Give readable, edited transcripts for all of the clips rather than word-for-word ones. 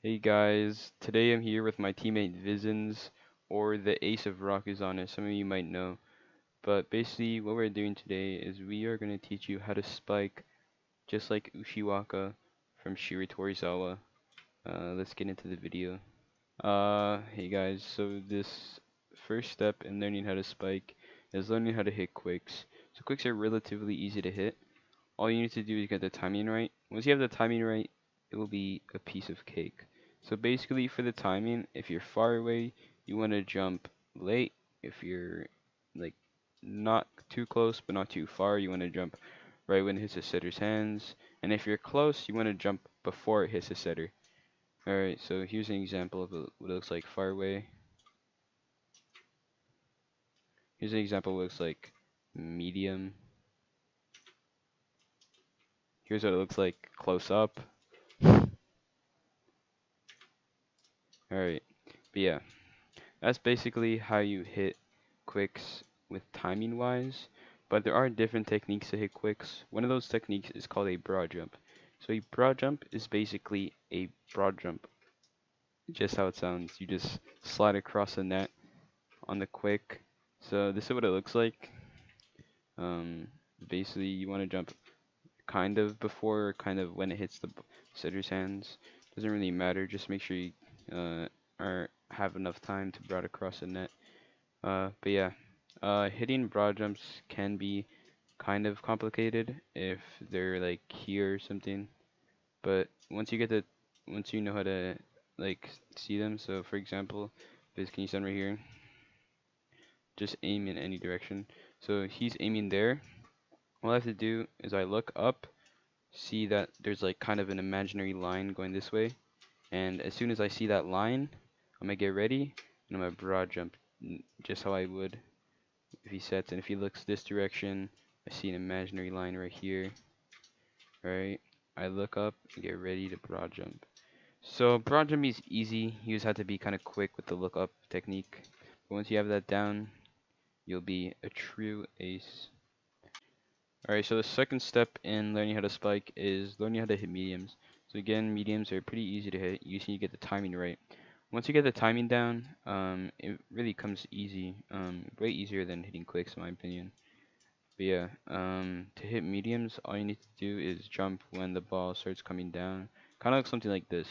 Hey guys, today I'm here with my teammate Vizens, or the Ace of Rock is on it, some of you might know. But basically what we're doing today is we are going to teach you how to spike just like Ushiwaka from Shiratorizawa. Let's get into the video. Hey guys, so this first step in learning how to spike is learning how to hit quicks. So quicks are relatively easy to hit. All you need to do is get the timing right. Once you have the timing right, it will be a piece of cake. So basically for the timing, if you're far away, you want to jump late. If you're like not too close but not too far, you want to jump right when it hits the setter's hands. And if you're close, you want to jump before it hits the setter. Alright, so here's an example of what it looks like far away. Here's an example of what it looks like medium. Here's what it looks like close up. Alright, but yeah, that's basically how you hit quicks with timing wise, but there are different techniques to hit quicks. One of those techniques is called a broad jump. So a broad jump is basically a broad jump, just how it sounds. You just slide across the net on the quick. So this is what it looks like. Um, Basically you want to jump kind of before or kind of when it hits the setter's hands. Doesn't really matter, just make sure you have enough time to broad across the net. But yeah, hitting broad jumps can be kind of complicated if they're like here or something. But once you know how to like see them, so for example, can you stand right here? Just aim in any direction. So he's aiming there. All I have to do is I look up, see that there's like kind of an imaginary line going this way, and as soon as I see that line, I'm gonna get ready and I'm gonna broad jump just how I would if he sets. And if he looks this direction, I see an imaginary line right here. Right, I look up and get ready to broad jump. So broad jump is easy. You just have to be kind of quick with the look up technique. But once you have that down, you'll be a true ace. Alright, so the second step in learning how to spike is learning how to hit mediums. So again, mediums are pretty easy to hit. You just need to get the timing right. Once you get the timing down, it really comes easy, way easier than hitting quicks in my opinion. But yeah, to hit mediums, all you need to do is jump when the ball starts coming down. Kind of like something like this.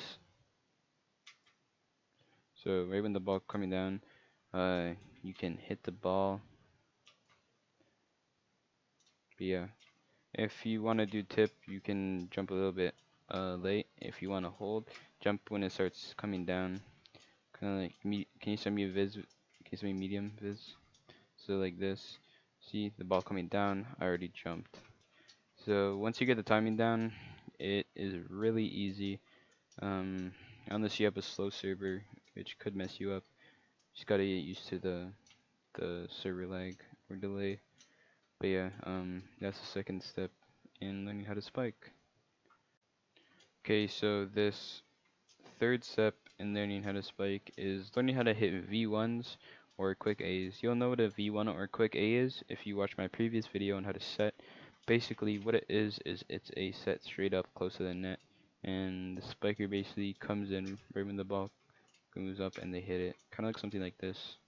So right when the ball coming down, you can hit the ball. But yeah, if you want to do tip, you can jump a little bit late. If you want to hold, jump when it starts coming down. Kind of like can you send me a viz? Can you send me medium viz? So like this. See the ball coming down. I already jumped. So once you get the timing down, it is really easy. Unless you have a slow server, which could mess you up. Just gotta get used to the server lag or delay. But yeah, that's the second step in learning how to spike. Okay, so this third step in learning how to spike is learning how to hit V1s or quick A's. You'll know what a V1 or quick A is if you watch my previous video on how to set. Basically what it is it's a set straight up close to the net, and the spiker basically comes in right when the ball moves up and they hit it. Kind of like something like this.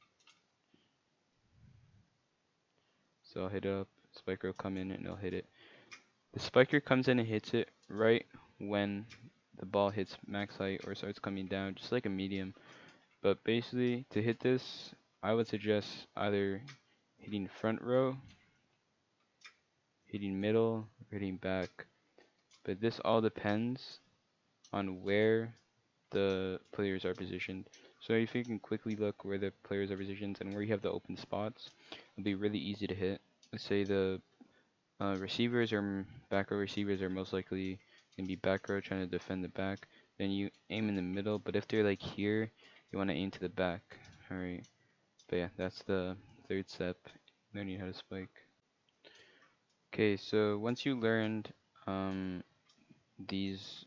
So I'll hit it up, spiker will come in and it'll hit it. The spiker comes in and hits it right when the ball hits max height or starts coming down, just like a medium. But basically, to hit this, I would suggest either hitting front row, hitting middle, or hitting back. But this all depends on where the players are positioned. So if you can quickly look where the players are positioned and where you have the open spots, it'll be really easy to hit. Let's say the receivers or back row receivers are most likely going to be back row trying to defend the back. Then you aim in the middle, but if they're like here, you want to aim to the back. Alright, but yeah, that's the third step, learning how to spike. Okay, so once you learned these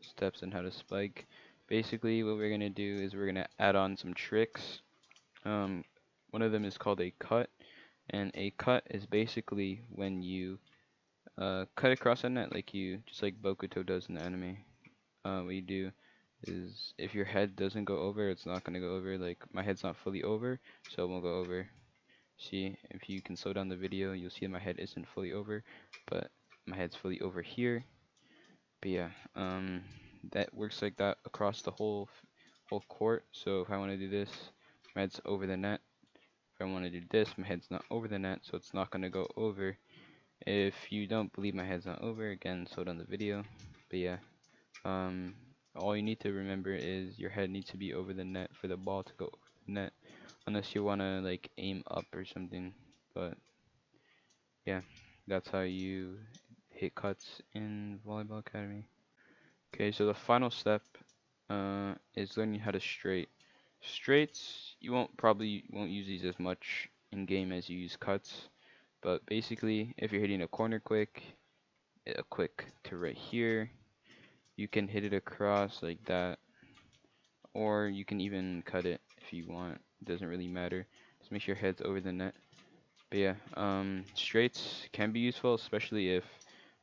steps on how to spike, basically what we're going to do is we're going to add on some tricks. One of them is called a cut, and a cut is basically when you cut across a net like just like Bokuto does in the anime. What you do is if your head doesn't go over, it's not gonna go over. Like my head's not fully over, so it won't go over. See, if you can slow down the video, you'll see my head isn't fully over, but my head's fully over here. But yeah, that works like that across the whole court. So if I want to do this, my head's over the net. If I want to do this, my head's not over the net, so it's not gonna go over. If you don't believe my head's not over, again, slow down the video. But yeah, um, all you need to remember is your head needs to be over the net for the ball to go over the net, unless you wanna like aim up or something. But yeah, that's how you hit cuts in Volleyball Academy. Okay, so the final step is learning how to straight. Straights, you probably won't use these as much in game as you use cuts, but basically, if you're hitting a corner quick, a quick to right here, you can hit it across like that, or you can even cut it if you want. It doesn't really matter. Just make sure your head's over the net. But yeah, straights can be useful, especially if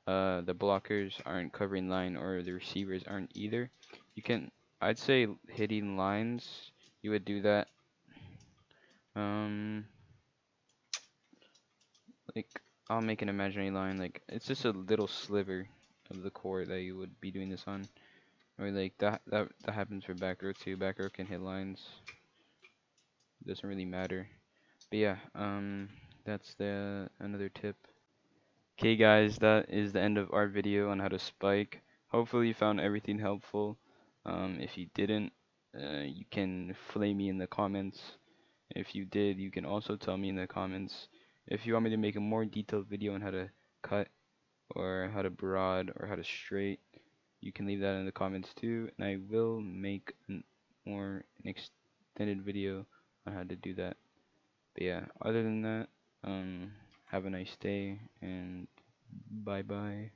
the blockers aren't covering line or the receivers aren't either. You can, I'd say hitting lines, you would do that. Um, like I'll make an imaginary line, like it's just a little sliver of the court that you would be doing this on. Or like that happens for back row too. Back row can hit lines. Doesn't really matter. But yeah, that's the another tip. Okay guys, that is the end of our video on how to spike. Hopefully you found everything helpful. If you didn't, you can flame me in the comments. If you did, you can also tell me in the comments. If you want me to make a more detailed video on how to cut or how to broad or how to straight, you can leave that in the comments too, and I will make an extended video on how to do that. But yeah, other than that, have a nice day and bye bye.